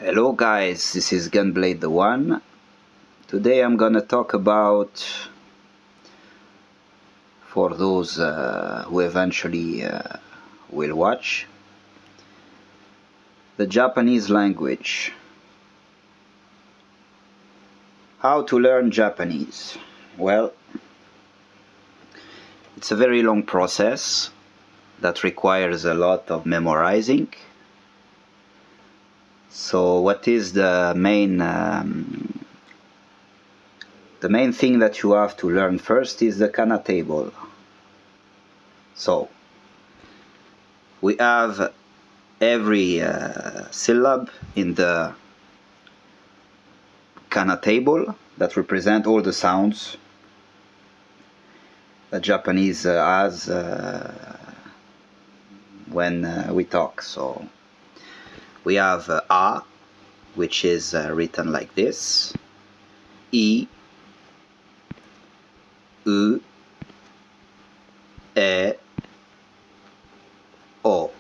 Hello guys, this is Gunblade the One. Today I'm gonna talk about, for those who eventually will watch, the Japanese language. How to learn Japanese? Well, it's a very long process that requires a lot of memorizing. So what is the main thing that you have to learn first is the kana table. So we have every syllab in the kana table that represent all the sounds that Japanese has when we talk. So we have a, which is written like this, I, u, e, o.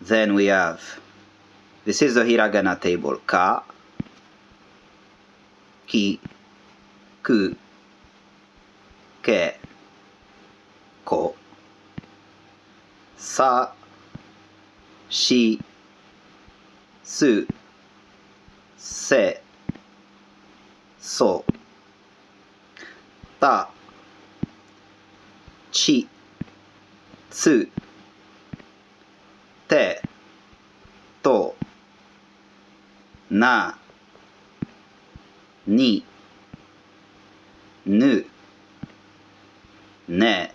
Then we have, this is the hiragana table, ka, ki, ku, ke, ko, sa, shi, su, se, so, ta, chi, tsu, te, to, na, ni, nu, ne,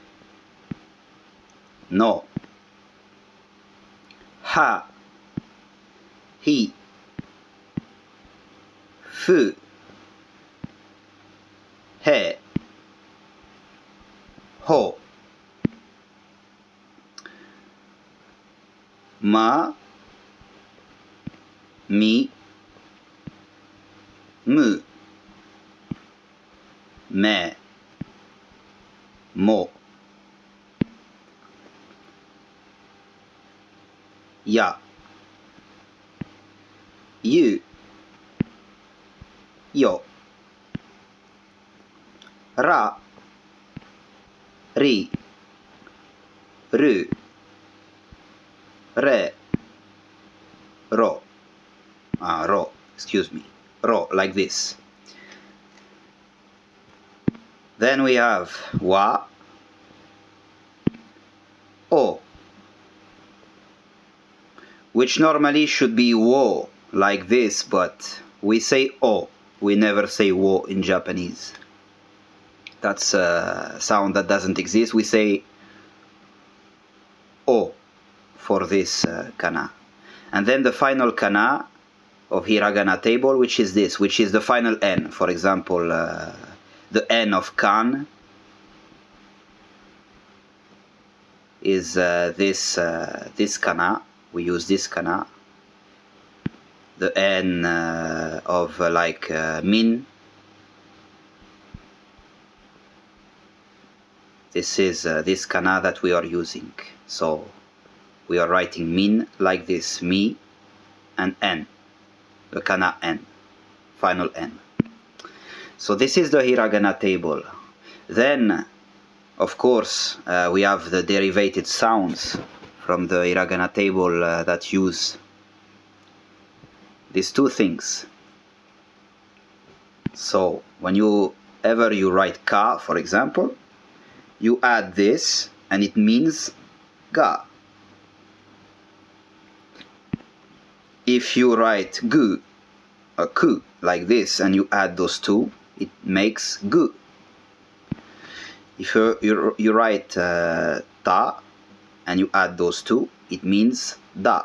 no, ha, hi, fu, he, ho, ma, mi, mu, me, mo, ya, you, yo, ra, ri, ru, re, ro, ro, excuse me, ro, like this. Then we have wa, o, which normally should be wo, like this, but we say o, we never say wo in Japanese. That's a sound that doesn't exist. We say o for this kana. And then the final kana of hiragana table, which is this, which is the final n. For example, the n of kan is this kana. We use this kana. The n of min. This is this kana that we are using. So we are writing min like this, mi, and n, the kana n, final n. So this is the hiragana table. Then, of course, we have the derivated sounds from the hiragana table that use these two things. So whenever you write ka, for example, you add this and it means ga. If you write gu, or ku, like this, and you add those two, it makes gu. If you write ta, and you add those two, it means da.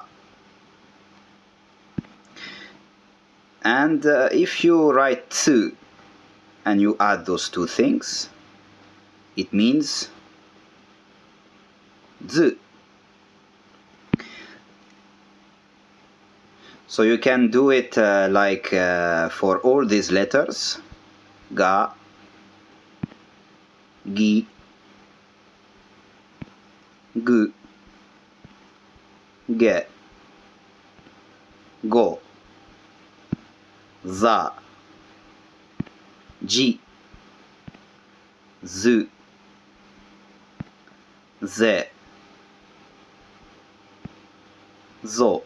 And if you write tsu, and you add those two things, it means zu. So you can do it for all these letters, ga, gi, gu, ge, go, za, ji, zu, ze, zo.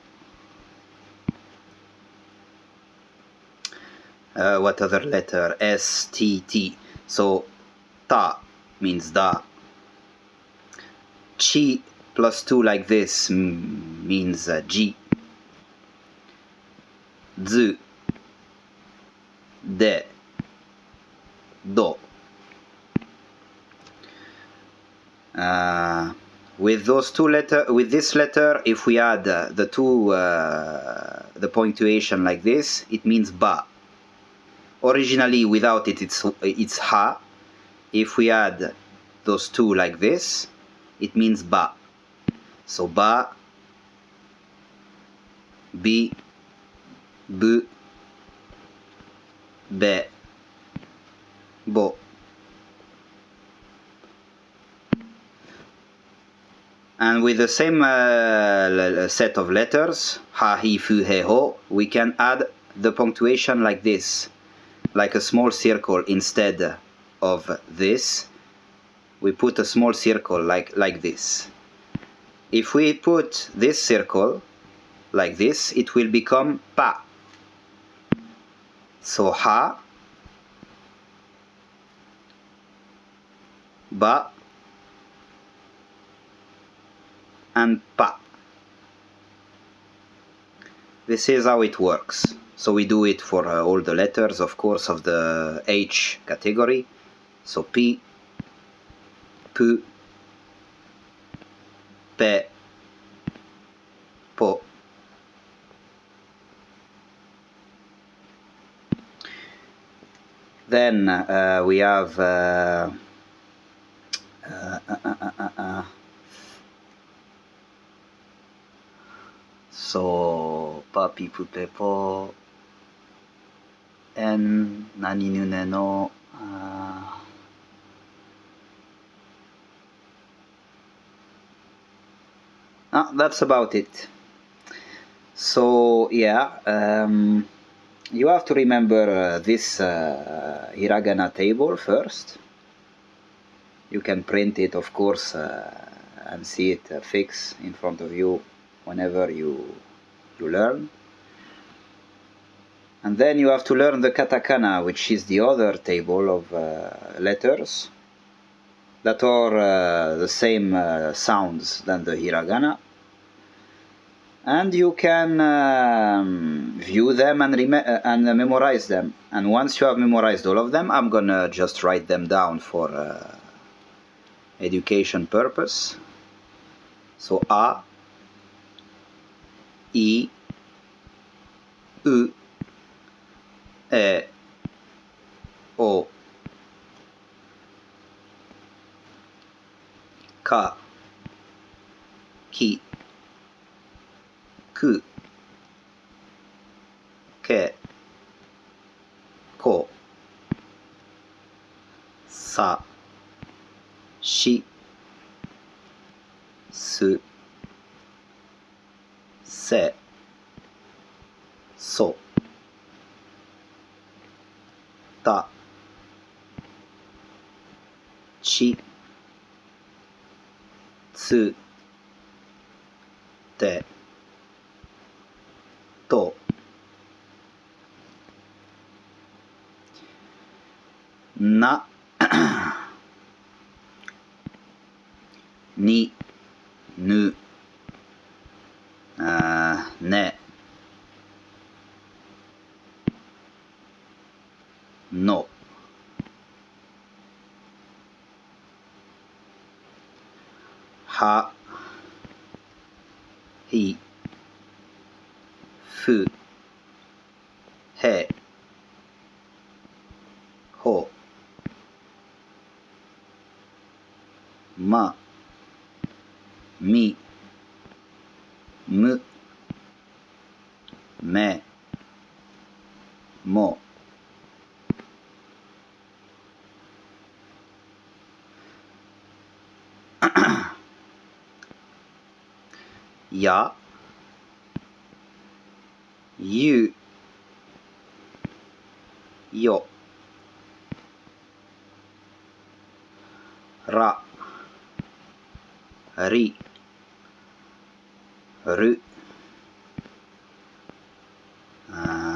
What other letter? S, T, T. So ta means da. Chi plus 2 like this means ji. Zu, de, do. With those two with this letter, if we add the punctuation like this, it means ba. Originally, without it, it's ha. If we add those two like this, it means ba. So ba, bi, bu, be, bo. And with the same set of letters, ha, hi, fu, he, ho, we can add the punctuation like this, like a small circle instead of this. We put a small circle like this. If we put this circle like this, it will become pa. So ha, ba, and pa. This is how it works. So we do it for all the letters, of course, of the H category. So P, P, Pe, Po. Then we have so pa, pi, pu, pe, po, en, nani, nu, ne, no. That's about it. So yeah, you have to remember this hiragana table first. You can print it, of course, and see it fixed in front of you whenever you learn. And then you have to learn the katakana, which is the other table of letters that are the same sounds than the hiragana. And you can view them and memorize them. And once you have memorized all of them, I'm gonna just write them down for education purpose. So a, i, u, e, o, ka, ki, ku, ke, ko, sa, shi, su, se, so, ta, chi, tsu, te, to. Na, ni, nu, ne, no. Ha, hi, fu, he, ho, ma, mi, mu, me, mo. Ya, yu, yo, ra, ri, ru,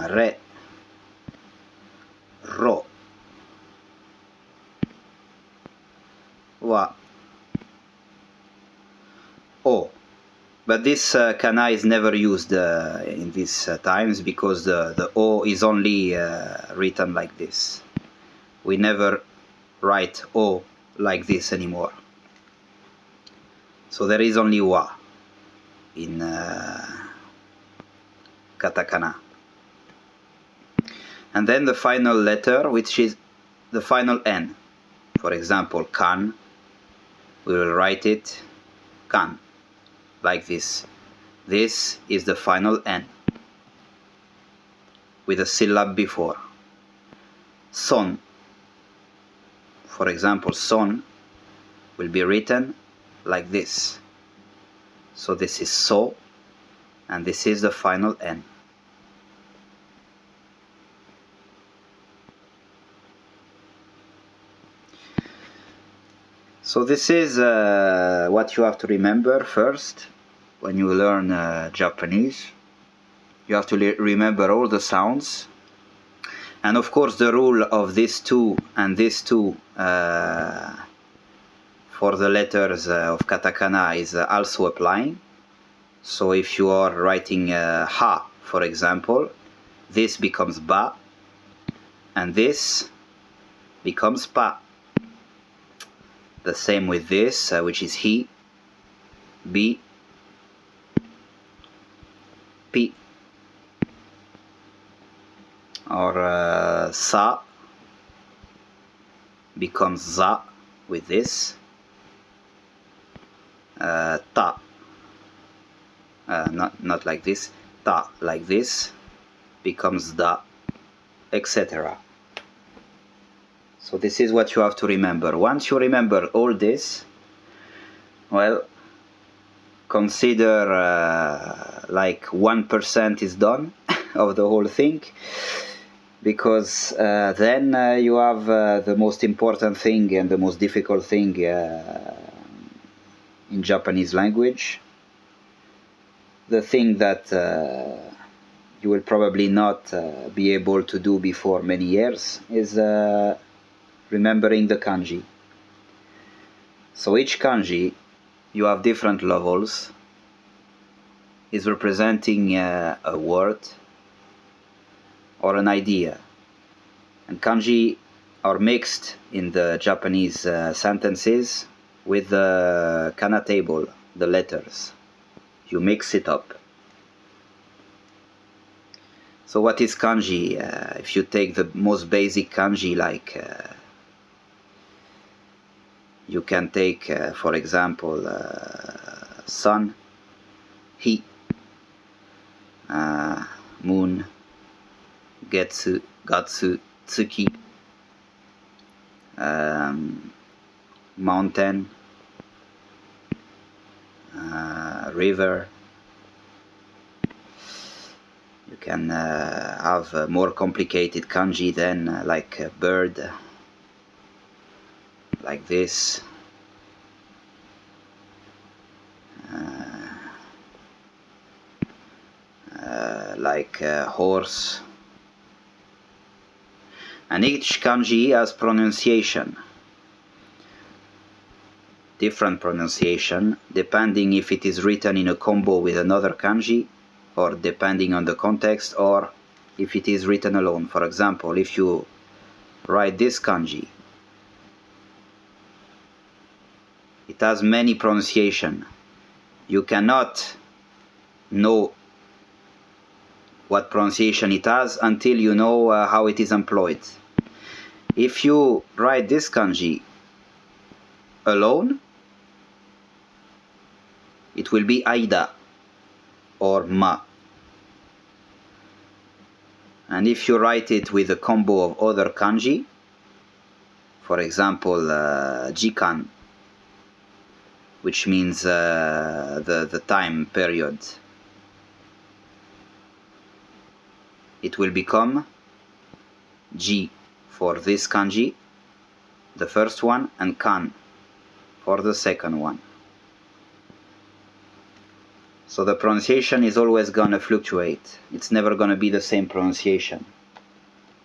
re, ro, wa, o. But this kana is never used in these times because the o is only written like this. We never write o like this anymore. So there is only wa in katakana. And then the final letter, which is the final n. For example, kan, we will write it kan, like this. This is the final n, with a syllable before. Son, for example, son will be written like this. So this is so, and this is the final n. So this is what you have to remember first when you learn Japanese. You have to remember all the sounds. And of course the rule of these two and these two for the letters of katakana is also applying. So if you are writing ha, for example, this becomes ba, and this becomes pa. The same with this, which is he, bi, pi, or sa becomes za with this, ta, not like this, ta like this becomes da, etc. So this is what you have to remember. Once you remember all this, well, consider like 1% is done of the whole thing, because then you have the most important thing and the most difficult thing in Japanese language. The thing that you will probably not be able to do before many years is remembering the kanji. So each kanji, you have different levels, is representing a word or an idea. And kanji are mixed in the Japanese sentences with the kana table, the letters. You mix it up. So what is kanji? If you take the most basic kanji, like you can take, for example, sun, hi, moon, getsu, gatsu, tsuki, mountain, river. You can have more complicated kanji then, like a bird, like this, like a horse. And each kanji has pronunciation, different pronunciation, depending if it is written in a combo with another kanji, or depending on the context, or if it is written alone. For example, if you write this kanji, it has many pronunciation. You cannot know what pronunciation it has until you know how it is employed. If you write this kanji alone, it will be aida or ma. And if you write it with a combo of other kanji, for example, jikan, which means the time period, it will become ji for this kanji, the first one, and kan for the second one. So the pronunciation is always gonna fluctuate. It's never gonna be the same pronunciation.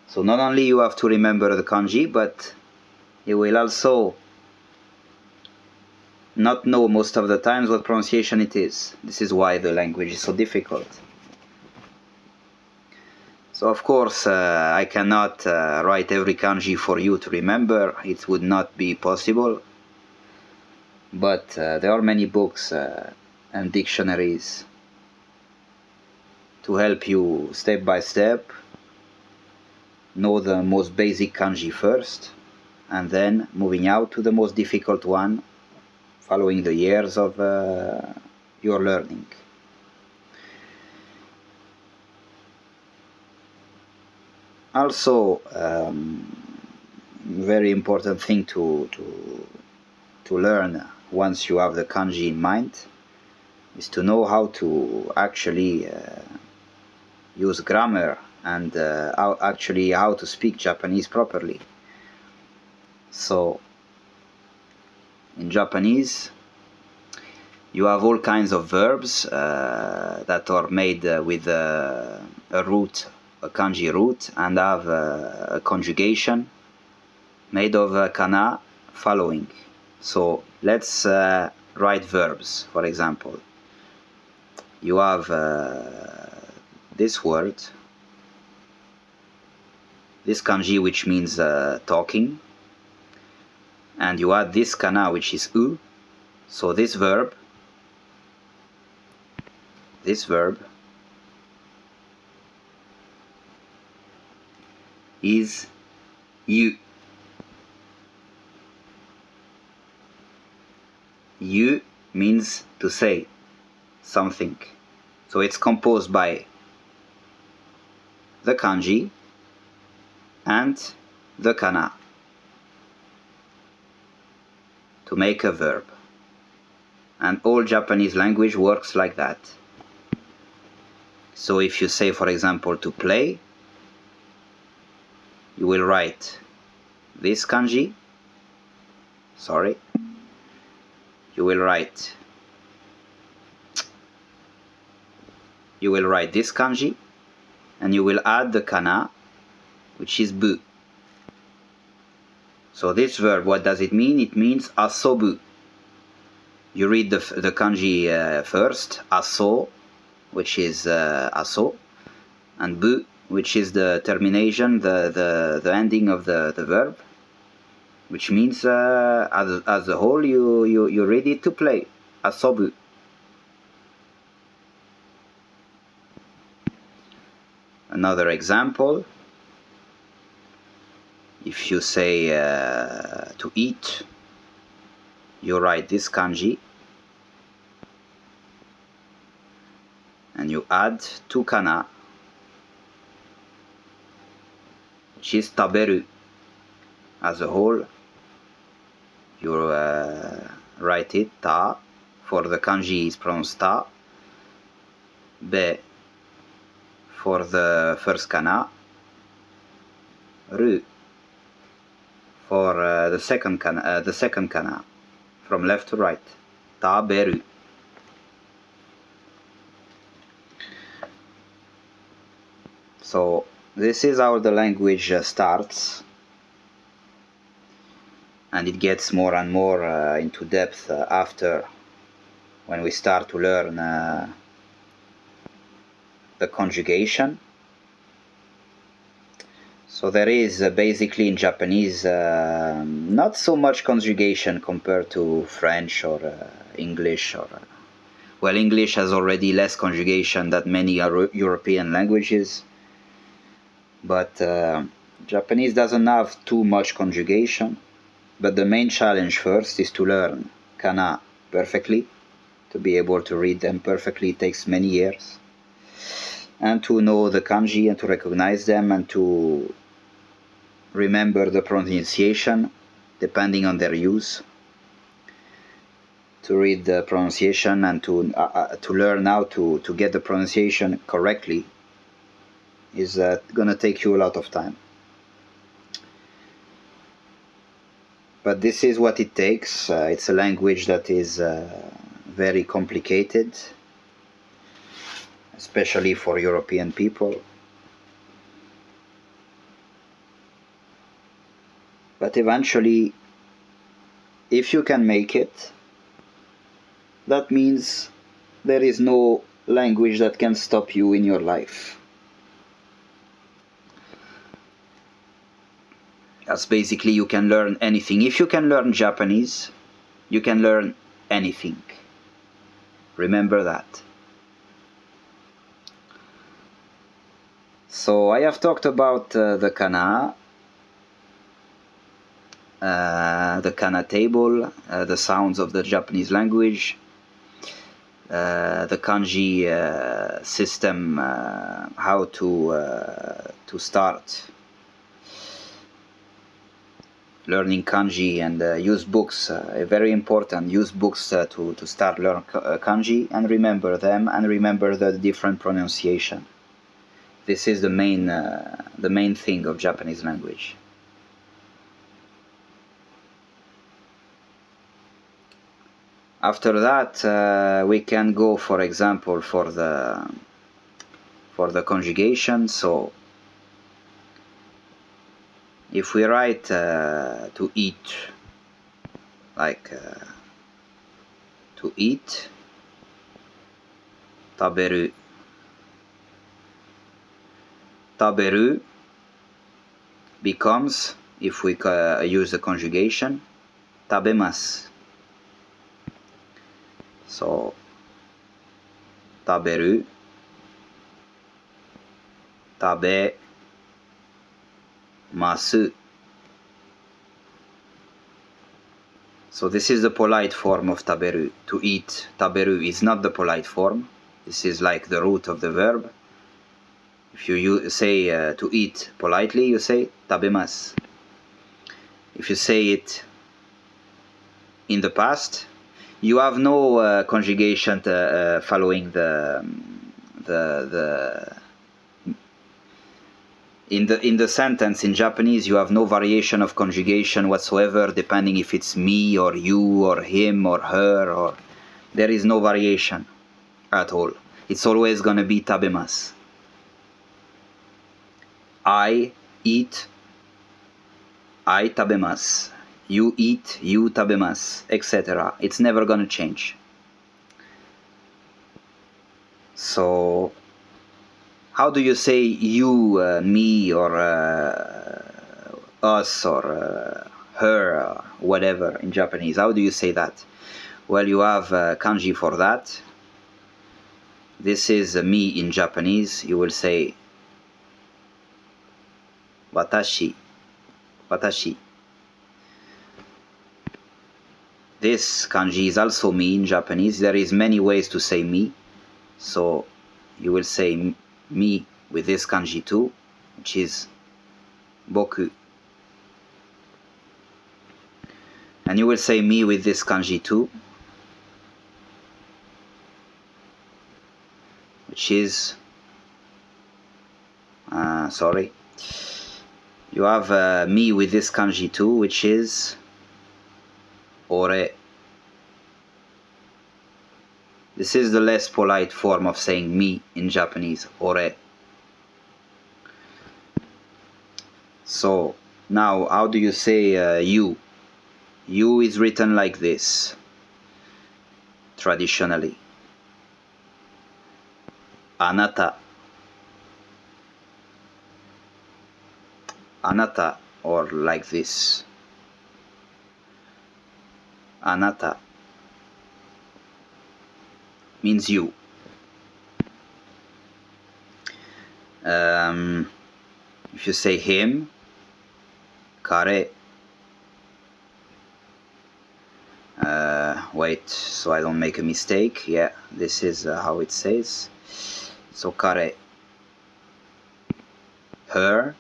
So not only you have to remember the kanji, but you will also not know most of the times what pronunciation it is. This is why the language is so difficult. So of course I cannot write every kanji for you to remember. It would not be possible. But there are many books and dictionaries to help you step by step know the most basic kanji first, and then moving out to the most difficult one following the years of your learning. Also, very important thing to learn once you have the kanji in mind is to know how to actually use grammar and how to speak Japanese properly. So in Japanese you have all kinds of verbs that are made with a root, a kanji root, and have a conjugation made of kana following. So let's write verbs. For example, you have this word, this kanji, which means talking, and you add this kana, which is u. So this verb is you. You means to say something. So it's composed by the kanji and the kana to make a verb. And all Japanese language works like that. So if you say, for example, to play, you will write this kanji. You will write this kanji, and you will add the kana, which is bu. So this verb, what does it mean? It means asobu. You read the kanji first, aso, which is aso, and bu, which is the termination, the ending of the verb, which means as a whole you read it to play, asobu. Another example, if you say to eat, you write this kanji and you add two kana, which is taberu. As a whole, you write it ta, for the kanji is pronounced ta, be for the first kana, ru for the second kana, from left to right, taberu. So this is how the language starts, and it gets more and more into depth after, when we start to learn the conjugation. So there is basically in Japanese not so much conjugation compared to French or English, or well, English has already less conjugation than many European languages, but Japanese doesn't have too much conjugation. But the main challenge first is to learn kana perfectly. To be able to read them perfectly takes many years, and to know the kanji and to recognize them and to remember the pronunciation depending on their use, to read the pronunciation and to learn how to get the pronunciation correctly is gonna take you a lot of time. But this is what it takes. It's a language that is very complicated, especially for European people. But eventually, if you can make it, that means there is no language that can stop you in your life. That's basically, you can learn anything. If you can learn Japanese, you can learn anything. Remember that. So I have talked about the kana table, the sounds of the Japanese language, the kanji system, how to start learning kanji, and use books. Very important, use books to start learn kanji and remember them, and remember the different pronunciation. This is the main thing of Japanese language. After that, we can go, for example, for the conjugation. So if we write to eat, like to eat, taberu. Taberu becomes, if we use the conjugation, tabemasu. So taberu, tabemasu. So this is the polite form of taberu. To eat, taberu, is not the polite form. This is like the root of the verb. If you say to eat politely, you say tabemasu. If you say it in the past, you have no conjugation following in the sentence. In Japanese, you have no variation of conjugation whatsoever, depending if it's me or you or him or her, or there is no variation at all. It's always gonna be tabemasu. I eat, I tabemasu. You eat, you tabemasu, etc. It's never gonna change. So how do you say you, me, or us, or her, or whatever in Japanese? How do you say that? Well, you have kanji for that. This is me in Japanese. You will say watashi, watashi. This kanji is also me in Japanese. There is many ways to say me. So you will say me with this kanji too, which is boku. And you will say me with this kanji too, which is, sorry. You have me with this kanji too, which is ore. This is the less polite form of saying me in Japanese, ore. So now, how do you say you? You is written like this, traditionally. Anata. Anata, or like this. Anata means you. If you say him, kare. Wait, so I don't make a mistake. Yeah, this is how it says. So kare. Her.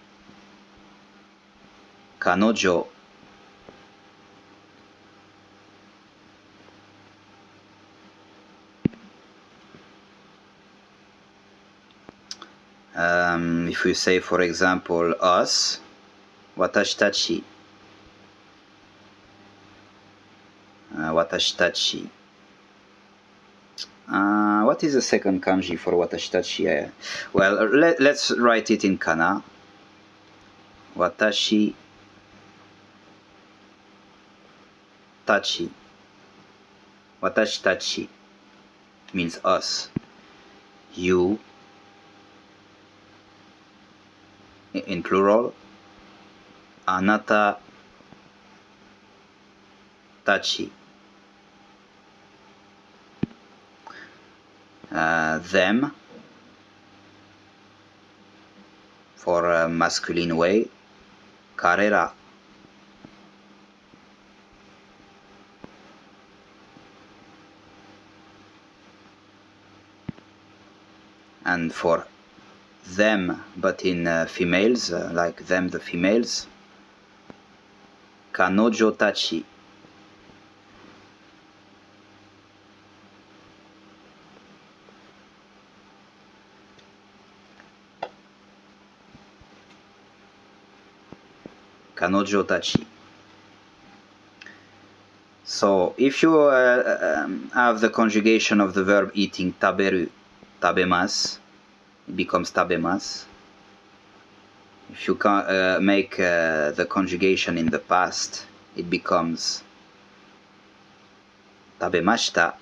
Kanojo. If we say, for example, us, watashi tachi. Watashi tachi. What is the second kanji for watashi tachi? Well, let's write it in kana. Watashi tachi. Watashi tachi means us. You in plural. Anata tachi. Them for a masculine way. Karera. And for them, but in females, like them, the females, kanojo tachi. Kanojo tachi. So if you have the conjugation of the verb eating, taberu, tabemasu, it becomes tabemasu. If you make the conjugation in the past, it becomes tabemashita.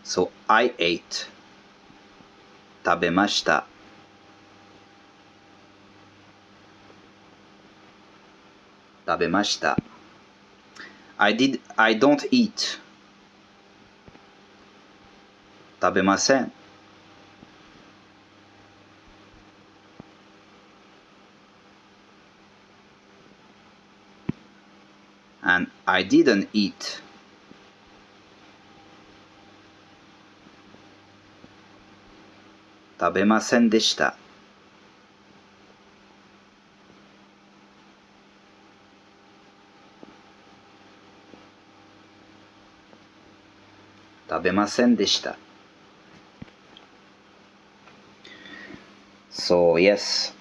So I ate, tabemashita. Tabemashita. I don't eat. Tabemasen. And I didn't eat. Tabemasen deshita. Tabemasen deshita. So yes,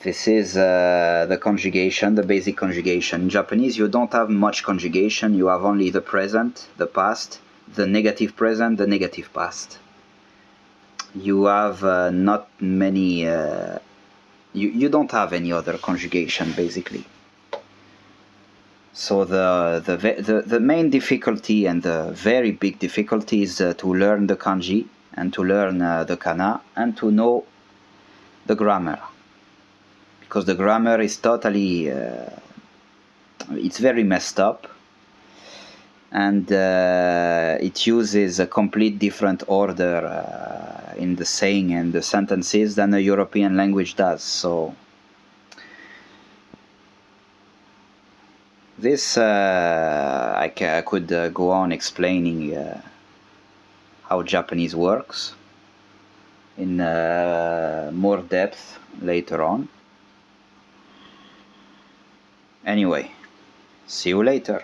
this is the conjugation, the basic conjugation. In Japanese, you don't have much conjugation. You have only the present, the past, the negative present, the negative past. You have not many. You don't have any other conjugation, basically. So the main difficulty and the very big difficulty is to learn the kanji and to learn the kana and to know the grammar, because the grammar is totally it's very messed up, and it uses a complete different order in the saying and the sentences than a European language does. So this I could go on explaining how Japanese works in more depth later on. Anyway, see you later.